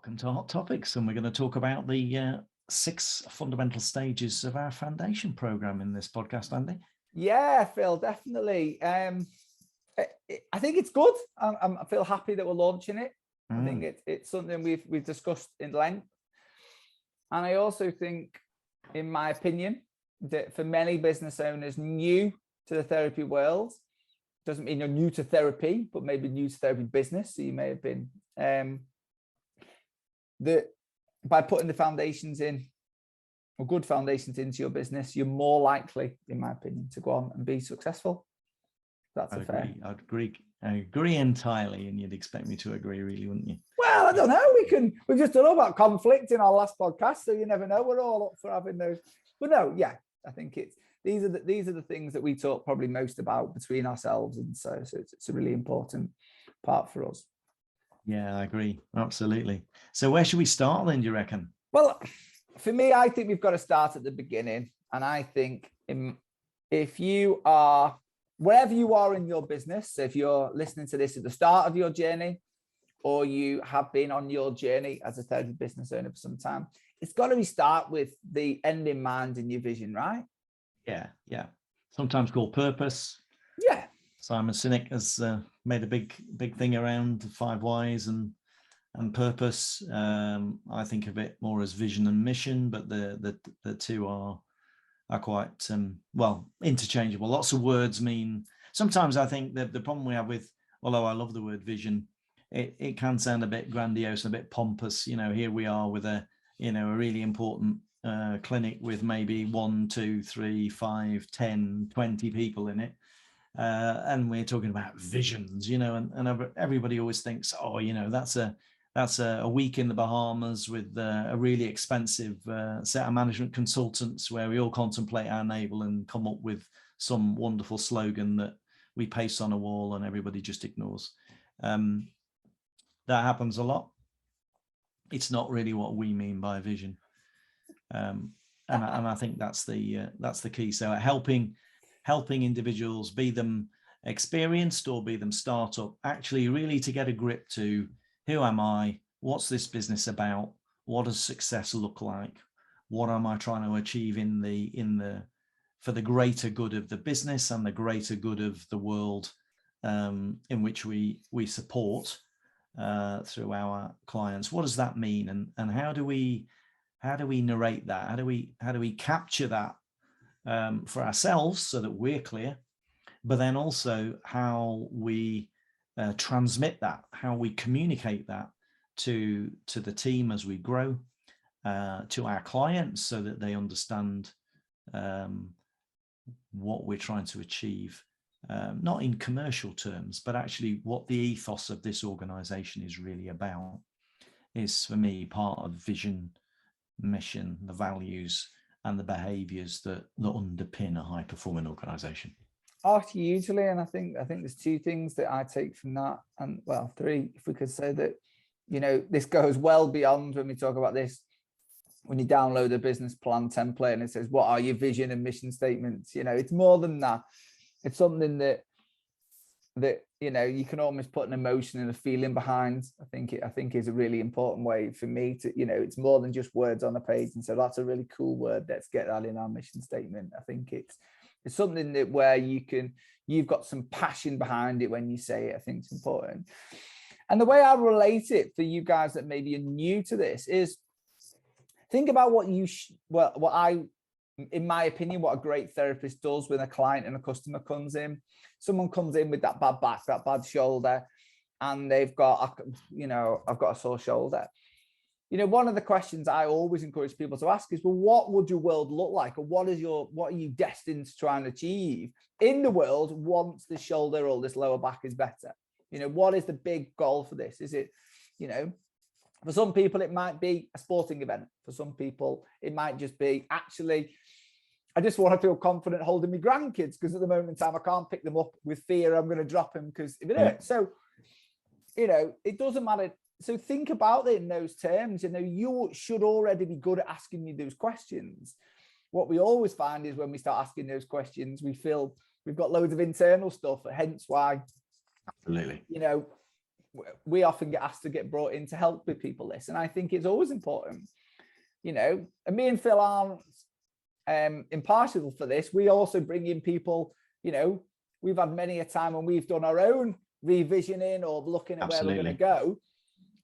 Welcome to Hot Topics, and we're going to talk about the 6 fundamental stages of our foundation program in this podcast, Andy. Yeah, Phil, definitely. I think it's good. I feel happy that we're launching it. I think it's something we've discussed in length, and I also think, in my opinion, that for many business owners new to the therapy world, doesn't mean you're new to therapy, but maybe new to therapy business. So you may have been that by putting the foundations in, or good foundations into your business, you're more likely, in my opinion, to go on and be successful. That's fair. I agree entirely, and you'd expect me to agree, really, wouldn't you? Well, I don't know. We've just done all about conflict in our last podcast, so you never know. We're all up for having those. But no, yeah, I think these are the things that we talk probably most about between ourselves, and so it's a really important part for us. Yeah, I agree. Absolutely. So where should we start then, do you reckon? Well, for me, I think we've got to start at the beginning. And I think if you are, wherever you are in your business, so if you're listening to this at the start of your journey, or you have been on your journey as a therapy business owner for some time, it's got to start with the end in mind and your vision, right? Yeah. Sometimes called purpose. Yeah. Simon Sinek has made a big thing around the 5 whys and purpose. I think of it more as vision and mission, but the two are quite interchangeable. Lots of words mean. Sometimes I think that the problem we have with, although I love the word vision, it can sound a bit grandiose, a bit pompous. Here we are with a really important clinic with maybe 1, 2, 3, 5, 10, 20 people in it. And we're talking about visions, and everybody always thinks, that's a week in the Bahamas with a really expensive set of management consultants where we all contemplate our navel and come up with some wonderful slogan that we paste on a wall and everybody just ignores. That happens a lot. It's not really what we mean by vision. And I think that's the key. So helping individuals, be them experienced or be them startup, actually really to get a grip to who am I, what's this business about, what does success look like, what am I trying to achieve for the greater good of the business and the greater good of the world in which we support through our clients. What does that mean, and how do we narrate that? How do we capture that for ourselves so that we're clear, but then also how we transmit that, how we communicate that to the team as we grow, to our clients so that they understand what we're trying to achieve, not in commercial terms, but actually what the ethos of this organization is really about, is for me part of vision, mission, the values, and the behaviors that underpin a high-performing organization. Oh, hugely. And I think there's 2 things that I take from that, and 3, if we could say that, this goes well beyond when we talk about this. When you download a business plan template and it says, what are your vision and mission statements? It's more than that. It's something that you can almost put an emotion and a feeling behind. I think is a really important way for me to, it's more than just words on a page. And so that's a really cool word. Let's get that in our mission statement. I think it's something that where you've got some passion behind it when you say it. I think it's important. And the way I relate it for you guys that maybe are new to this is think about in my opinion, what a great therapist does when a client and a customer comes in. Someone comes in with that bad back, that bad shoulder, and they've got, I've got a sore shoulder. One of the questions I always encourage people to ask is, well, what would your world look like? Or what are you destined to try and achieve in the world once the shoulder or this lower back is better? What is the big goal for this? Is it, for some people, it might be a sporting event. For some people, it might just be, actually, I just want to feel confident holding my grandkids, because at the moment in time, I can't pick them up with fear I'm going to drop them because if it hurts. So, it doesn't matter. So think about it in those terms. You should already be good at asking me those questions. What we always find is when we start asking those questions, we feel we've got loads of internal stuff, hence why, absolutely, we often get asked to get brought in to help with people this. And I think it's always important, you know, and me and Phil aren't impartial for this. We also bring in people, you know, we've had many a time when we've done our own revisioning or looking at where we're going to go.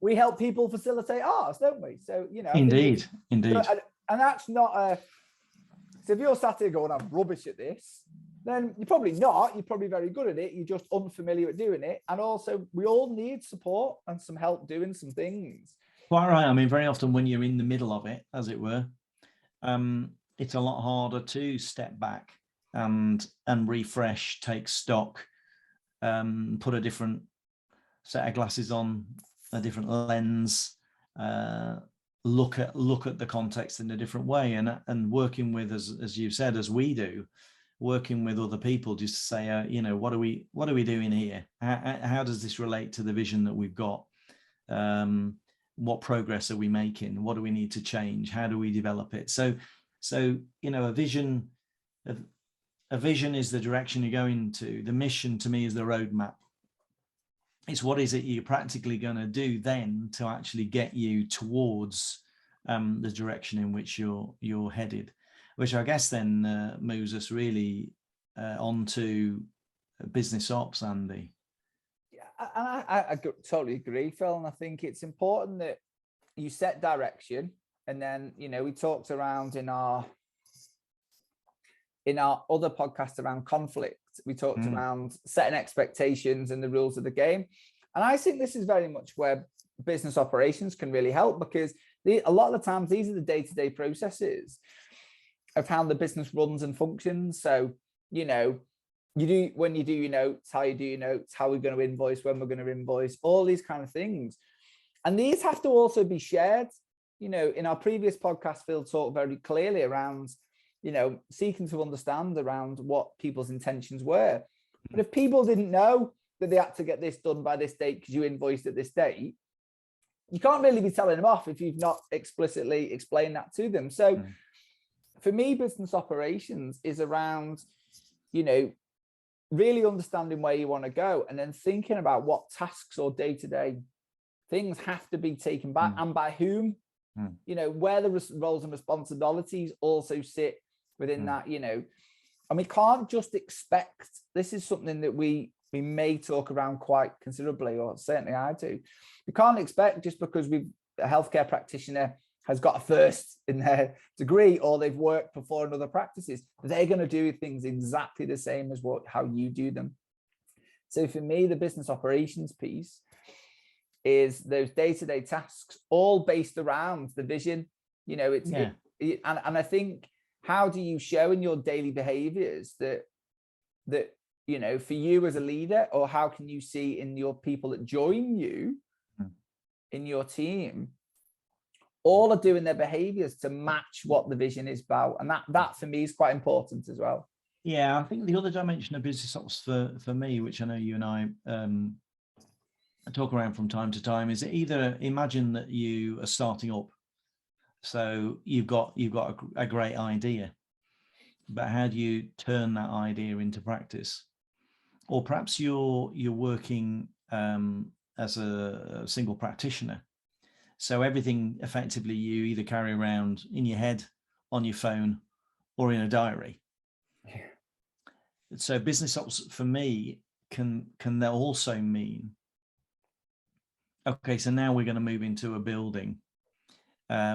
We help people facilitate ours, don't we? So, you know, indeed. And that's not a, so if you're sat here going, I'm rubbish at this, then you're probably not. You're probably very good at it. You're just unfamiliar at doing it. And also, we all need support and some help doing some things. Quite right. I mean, very often when you're in the middle of it, as it were, it's a lot harder to step back and refresh, take stock, put a different set of glasses on, a different lens, look at the context in a different way, and working with, as you've said, as we do, working with other people just to say, you know, what are we doing here? How does this relate to the vision that we've got? What progress are we making? What do we need to change? How do we develop it? So you know, a vision is the direction you're going to. The mission to me is the roadmap. It's what is it you're practically going to do then to actually get you towards the direction in which you're headed, which I guess then moves us really onto business ops, Andy. Yeah, and I totally agree, Phil. And I think it's important that you set direction. And then, you know, we talked around in our other podcast around conflict, we talked around setting expectations and the rules of the game. And I think this is very much where business operations can really help, because a lot of the times these are the day-to-day processes of how the business runs and functions. So, you know, when you do your notes, how you do your notes, how we're going to invoice, when we're going to invoice, all these kind of things. And these have to also be shared. You know, in our previous podcast, Phil talked very clearly around, you know, seeking to understand around what people's intentions were. But if people didn't know that they had to get this done by this date because you invoiced at this date, you can't really be telling them off if you've not explicitly explained that to them. So for me, business operations is around, you know, really understanding where you want to go and then thinking about what tasks or day-to-day things have to be taken back and by whom. You know, where the roles and responsibilities also sit within that, you know, and we can't just expect, this is something that we may talk around quite considerably, or certainly I do. We can't expect just because a healthcare practitioner has got a first in their degree or they've worked before in other practices, they're going to do things exactly the same as how you do them. So for me, the business operations piece is those day-to-day tasks, all based around the vision. You know, and I think, how do you show in your daily behaviors that you know, for you as a leader, or how can you see in your people that join you in your team, all are doing their behaviors to match what the vision is about? And that for me is quite important as well. Yeah, I think the other dimension of business ops for me, which I know you and I talk around from time to time, is either imagine that you are starting up. So you've got a great idea, but how do you turn that idea into practice? Or perhaps you're working as a single practitioner. So everything effectively you either carry around in your head, on your phone, or in a diary. Yeah. So business ops for me can also mean, okay, so now we're going to move into a building.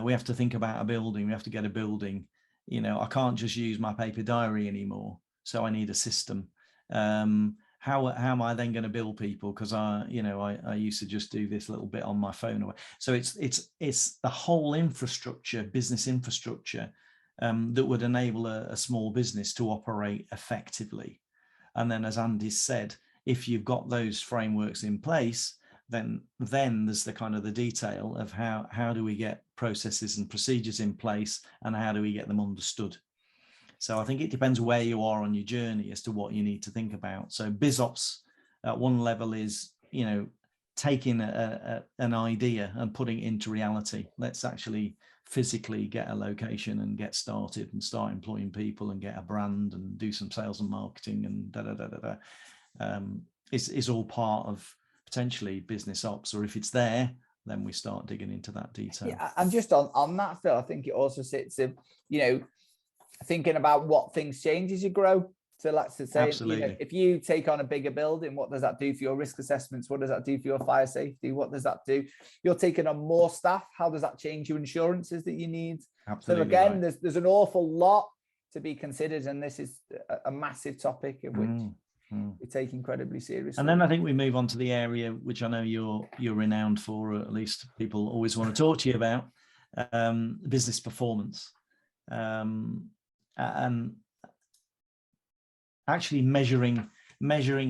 We have to think about a building. We have to get a building. You know, I can't just use my paper diary anymore. So I need a system. How am I then going to bill people? Because I used to just do this little bit on my phone. So it's the whole infrastructure, business infrastructure, that would enable a small business to operate effectively. And then, as Andy said, if you've got those frameworks in place, then there's the kind of the detail of how do we get processes and procedures in place, and how do we get them understood. So I think it depends where you are on your journey as to what you need to think about. So BizOps at one level is, you know, taking an idea and putting it into reality. Let's actually physically get a location and get started and start employing people and get a brand and do some sales and marketing and It's all part of potentially business ops, or if it's there, then we start digging into that detail. Yeah, and just on that, Phil, I think it also sits in, thinking about what things change as you grow. So let's just say, if you take on a bigger building, what does that do for your risk assessments? What does that do for your fire safety? What does that do? You're taking on more staff. How does that change your insurances that you need? Absolutely. So again, there's an awful lot to be considered, and this is a massive topic in which we take incredibly seriously. And then I think we move on to the area which I know you're renowned for, or at least people always want to talk to you about, business performance, and actually measuring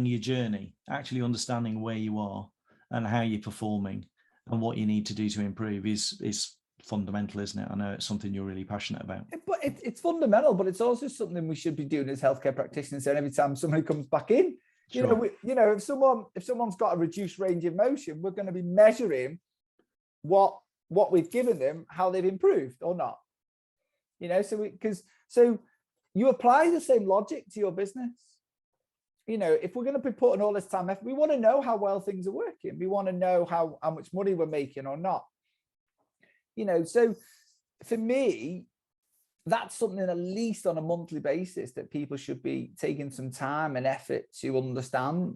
your journey, actually understanding where you are and how you're performing and what you need to do to improve is fundamental, isn't it? I know it's something you're really passionate about. But it's fundamental, but it's also something we should be doing as healthcare practitioners. And every time somebody comes back in, Sure. if someone's got a reduced range of motion, we're going to be measuring what we've given them, how they've improved or not. So you apply the same logic to your business. If we're going to be putting all this time effort, we want to know how well things are working. We want to know how much money we're making or not. So for me, that's something at least on a monthly basis that people should be taking some time and effort to understand.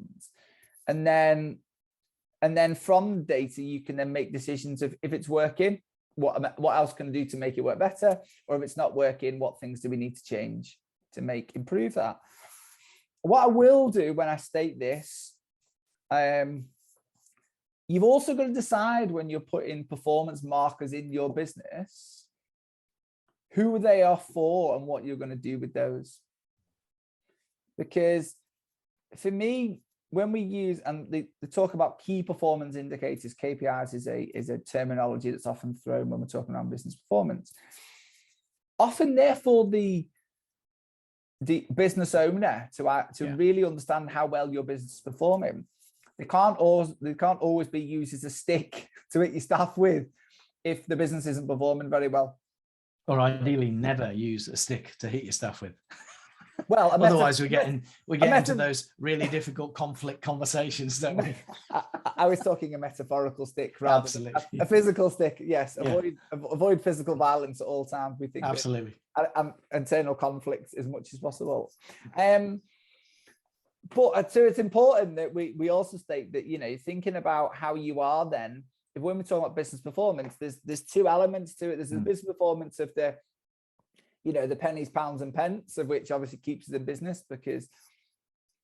And then from data, you can then make decisions of if it's working, what else can I do to make it work better? Or if it's not working, what things do we need to change to improve that? What I will do when I state this, you've also got to decide when you're putting performance markers in your business, who they are for and what you're going to do with those. Because for me, when we use, and they talk about key performance indicators, KPIs is a terminology that's often thrown when we're talking around business performance. Often, therefore, the business owner to really understand how well your business is performing, they can't always be used as a stick to hit your staff with if the business isn't performing very well. Or ideally never use a stick to hit your staff with. Well, otherwise we get into those really difficult conflict conversations, don't we? I was talking a metaphorical stick rather than a physical stick. Yes, avoid physical violence at all times. We think absolutely, and internal conflicts as much as possible. But so it's important that we also state that thinking about how you are then. If when we're talking about business performance, there's two elements to it. There's the business performance of the pennies, pounds, and pence, of which obviously keeps us in business, because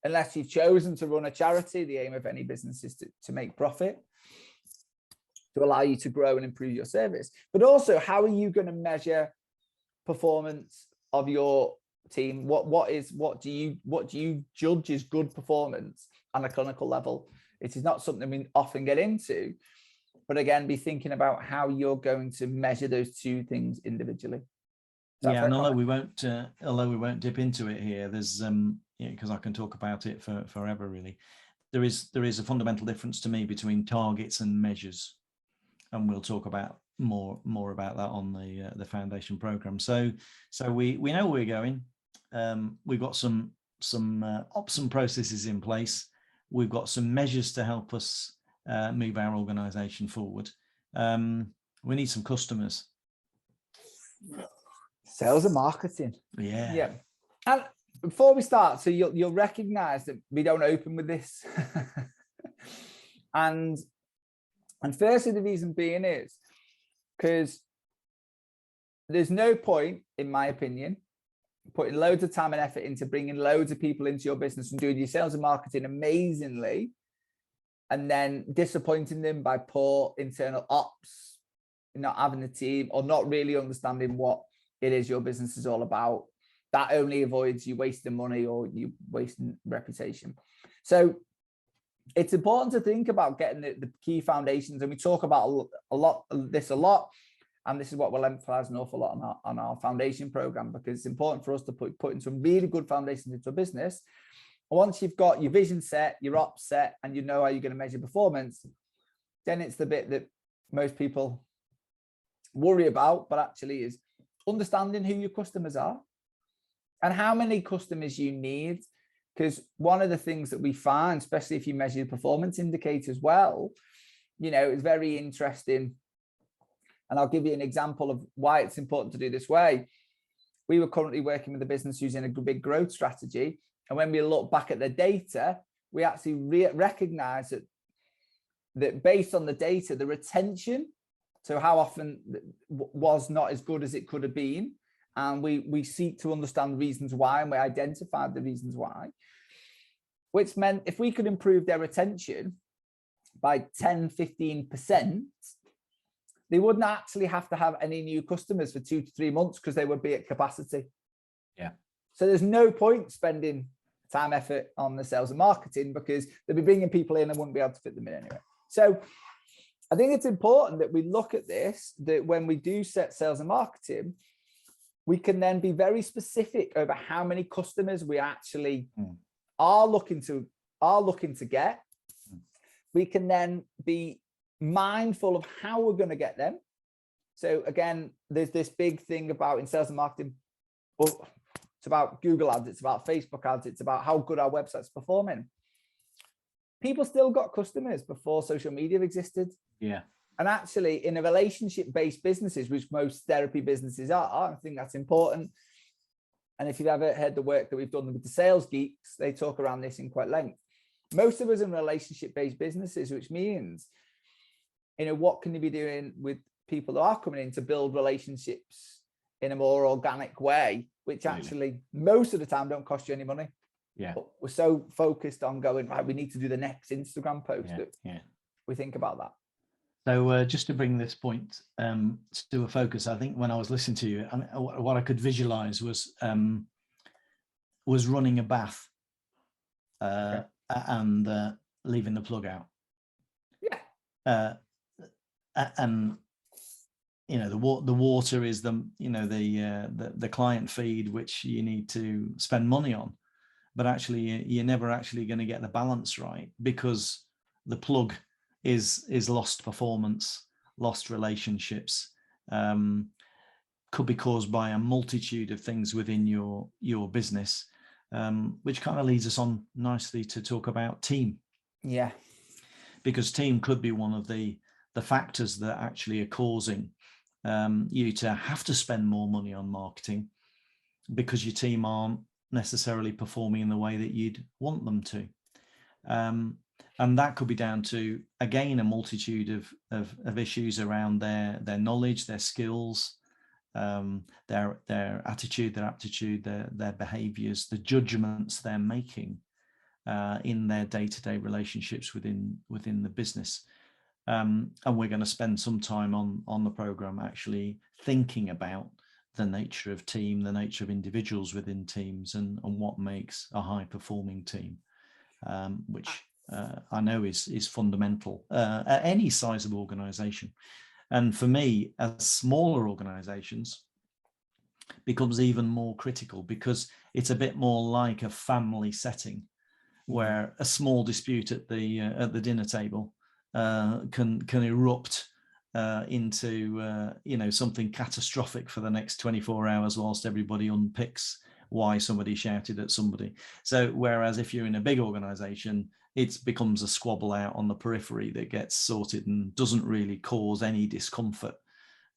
unless you've chosen to run a charity, the aim of any business is to make profit, to allow you to grow and improve your service. But also, how are you going to measure performance of your team? What do you judge as good performance on a clinical level? It is not something we often get into, but again, be thinking about how you're going to measure those two things individually. Yeah, and although we won't dip into it here, there's because I can talk about it for forever really. There is a fundamental difference to me between targets and measures, and we'll talk about more about that on the foundation program. So we know where we're going. We've got some ops and processes in place. We've got some measures to help us move our organization forward. We need some customers. Sales and marketing. Yeah. And before we start, so you'll recognize that we don't open with this. and firstly, the reason being is because there's no point, in my opinion, putting loads of time and effort into bringing loads of people into your business and doing your sales and marketing amazingly, and then disappointing them by poor internal ops, not having a team, or not really understanding what it is your business is all about. That only avoids you wasting money or you wasting reputation. So it's important to think about getting the key foundations, and we talk about a lot, and this is what we'll emphasize an awful lot on our foundation program, because it's important for us to put in some really good foundations into a business. Once you've got your vision set, your ops set, and you know how you're going to measure performance, then it's the bit that most people worry about, but actually is understanding who your customers are and how many customers you need. Because one of the things that we find, especially if you measure the performance indicators well, you know, it's very interesting. And I'll give you an example of why it's important to do this way. We were currently working with a business using a big growth strategy. And when we look back at the data, we actually recognize that based on the data, the retention, so how often was not as good as it could have been. And we seek to understand the reasons why, and we identified the reasons why, which meant if we could improve their retention by 10, 15%, they wouldn't actually have to have any new customers for 2 to 3 months because they would be at capacity. Yeah. So there's no point spending time, effort on the sales and marketing because they'll be bringing people in and wouldn't be able to fit them in anyway. So I think it's important that we look at this, that when we do set sales and marketing, we can then be very specific over how many customers we actually are looking to get. We can then be mindful of how we're going to get them. So again, there's this big thing about in sales and marketing. Well, it's about Google ads, it's about Facebook ads, it's about how good our website's performing. People still got customers before social media existed. Yeah. And actually in a relationship-based businesses, which most therapy businesses are, I think that's important. And if you've ever heard the work that we've done with the sales geeks, they talk around this in quite length. Most of us in relationship-based businesses, which means, you know, what can you be doing with people that are coming in to build relationships in a more organic way, which actually most of the time don't cost you any money. Yeah. But we're so focused on going, right, we need to do the next Instagram post that we think about that. So just to bring this point to a focus, I think when I was listening to you, what I could visualize was running a bath and leaving the plug out. Yeah. And you know, the water is the client feed, which you need to spend money on, but actually you're never actually going to get the balance right because the plug is lost performance, lost relationships, could be caused by a multitude of things within your business, which kind of leads us on nicely to talk about team. Yeah. Because team could be one of the factors that actually are causing you to have to spend more money on marketing because your team aren't necessarily performing in the way that you'd want them to. And that could be down to, again, a multitude of issues around their knowledge, their skills, their attitude, their aptitude, their behaviors, the judgments they're making in their day-to-day relationships within the business. And we're going to spend some time on the program actually thinking about the nature of team, the nature of individuals within teams, and what makes a high-performing team, which I know is fundamental at any size of organization. And for me, as smaller organizations, becomes even more critical because it's a bit more like a family setting where a small dispute at the dinner table can erupt into something catastrophic for the next 24 hours whilst everybody unpicks why somebody shouted at somebody. So whereas if you're in a big organization, it becomes a squabble out on the periphery that gets sorted and doesn't really cause any discomfort.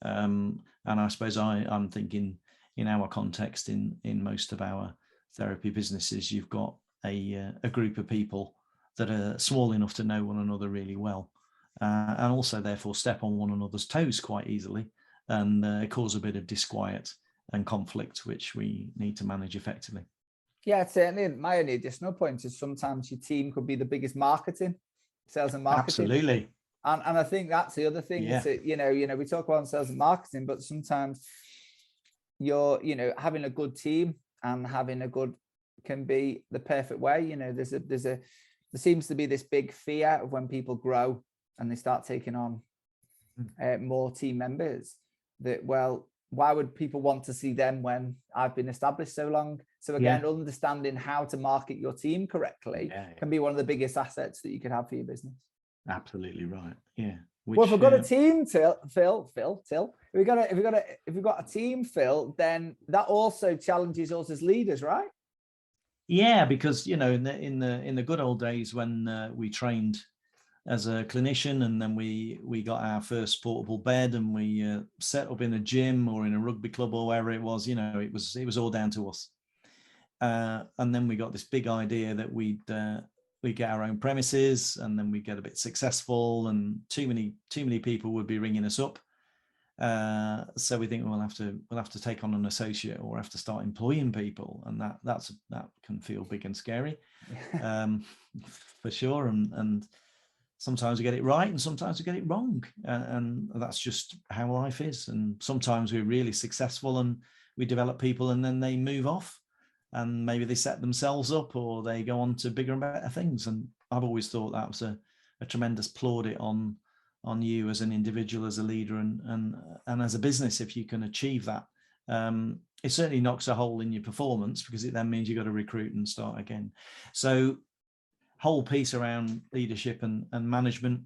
And I suppose I'm thinking in our context, in most of our therapy businesses, you've got a group of people that are small enough to know one another really well, and also therefore step on one another's toes quite easily and cause a bit of disquiet and conflict, which we need to manage effectively. Yeah, certainly. My only additional point is sometimes your team could be the biggest sales and marketing. Absolutely. And I think that's the other thing. Yeah. Is we talk about sales and marketing, but sometimes you're, having a good team and having a good can be the perfect way. There seems to be this big fear of when people grow and they start taking on more team members that, well, why would people want to see them when I've been established so long? So again, understanding how to market your team correctly can be one of the biggest assets that you could have for your business. Absolutely right. Yeah. Well, if we've got a team, Phil, if we've got a team, Phil, then that also challenges us as leaders, right? Yeah, because in the good old days when we trained as a clinician, and then we got our first portable bed, and we set up in a gym or in a rugby club or wherever it was, it was all down to us. And then we got this big idea that we'd get our own premises, and then we get a bit successful, and too many people would be ringing us up. So we think we'll have to take on an associate or have to start employing people, and that can feel big and scary, for sure. And sometimes we get it right, and sometimes we get it wrong, and that's just how life is. And sometimes we're really successful and we develop people, and then they move off, and maybe they set themselves up, or they go on to bigger and better things. And I've always thought that was a tremendous plaudit on you as an individual, as a leader, and as a business. If you can achieve that, it certainly knocks a hole in your performance, because it then means you've got to recruit and start again. So whole piece around leadership and management,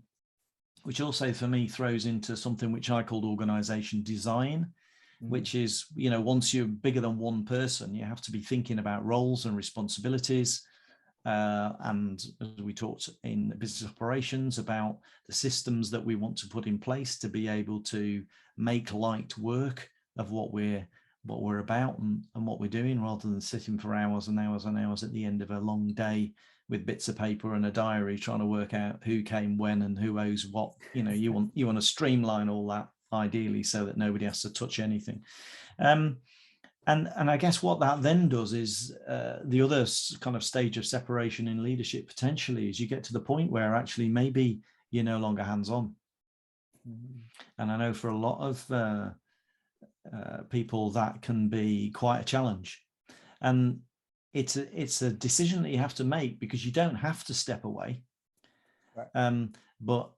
which also for me throws into something which I called organization design, which is, once you're bigger than one person, you have to be thinking about roles and responsibilities. And as we talked in business operations about the systems that we want to put in place to be able to make light work of what we're about and what we're doing, rather than sitting for hours and hours and hours at the end of a long day with bits of paper and a diary trying to work out who came when and who owes what. You want to streamline all that, ideally, so that nobody has to touch anything. And I guess what that then does is, the other kind of stage of separation in leadership potentially is you get to the point where actually maybe you're no longer hands-on. And I know for a lot of people that can be quite a challenge. And it's a decision that you have to make, because you don't have to step away. Right. But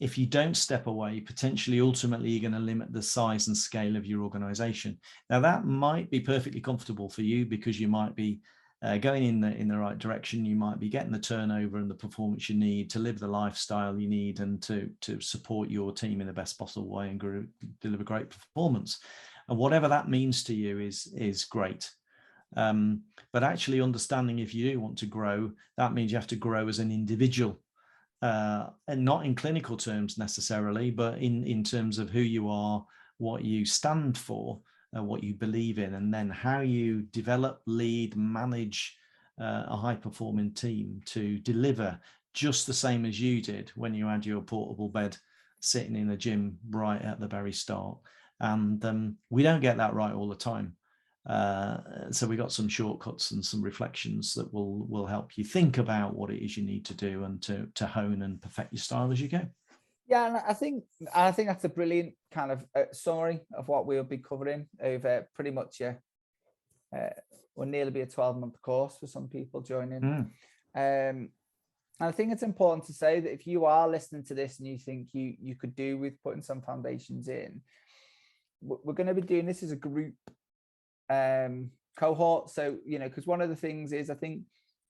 if you don't step away, potentially, ultimately, you're going to limit the size and scale of your organization. Now, that might be perfectly comfortable for you, because you might be going in the right direction. You might be getting the turnover and the performance you need to live the lifestyle you need, and to support your team in the best possible way and deliver great performance. And whatever that means to you is great. But actually understanding, if you do want to grow, that means you have to grow as an individual. And not in clinical terms necessarily, but in terms of who you are, what you stand for, what you believe in, and then how you develop, lead, manage a high-performing team to deliver just the same as you did when you had your portable bed sitting in a gym right at the very start. And we don't get that right all the time. So we got some shortcuts and some reflections that will help you think about what it is you need to do, and to hone and perfect your style as you go. Yeah, and I think that's a brilliant kind of summary of what we'll be covering over pretty much will nearly be a 12-month course for some people joining. And I think it's important to say that if you are listening to this and you think you could do with putting some foundations in, we're going to be doing this as a group cohort. So, because one of the things is, I think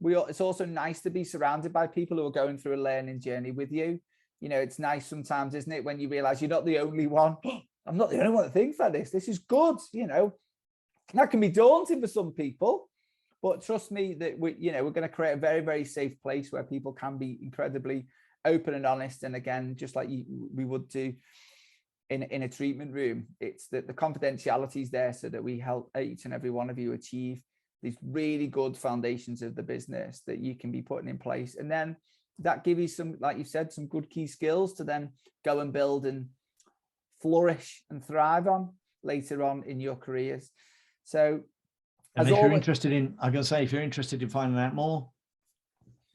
it's also nice to be surrounded by people who are going through a learning journey with you. It's nice sometimes, isn't it, when you realize you're not the only one. I'm not the only one that thinks like this. This is good. That can be daunting for some people, but trust me that we're going to create a very, very safe place where people can be incredibly open and honest. And again, just like we would do in a treatment room, it's that the confidentiality is there so that we help each and every one of you achieve these really good foundations of the business that you can be putting in place. And then that gives you some, like you said, some good key skills to then go and build and flourish and thrive on later on in your careers. So, and if you're interested in, I'm going to say, if you're interested in finding out more,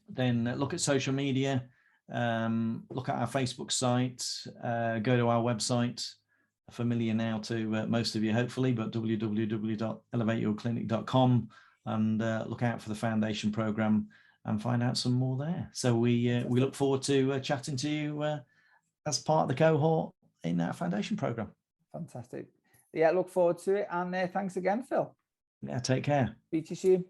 then look at social media, look at our Facebook site, go to our website, familiar now to most of you, hopefully, but www.elevateyourclinic.com, and look out for the foundation program and find out some more there. So we look forward to chatting to you as part of the cohort in that foundation program. Fantastic. Yeah, look forward to it. And thanks again, Phil. Yeah, take care. Speak to you soon.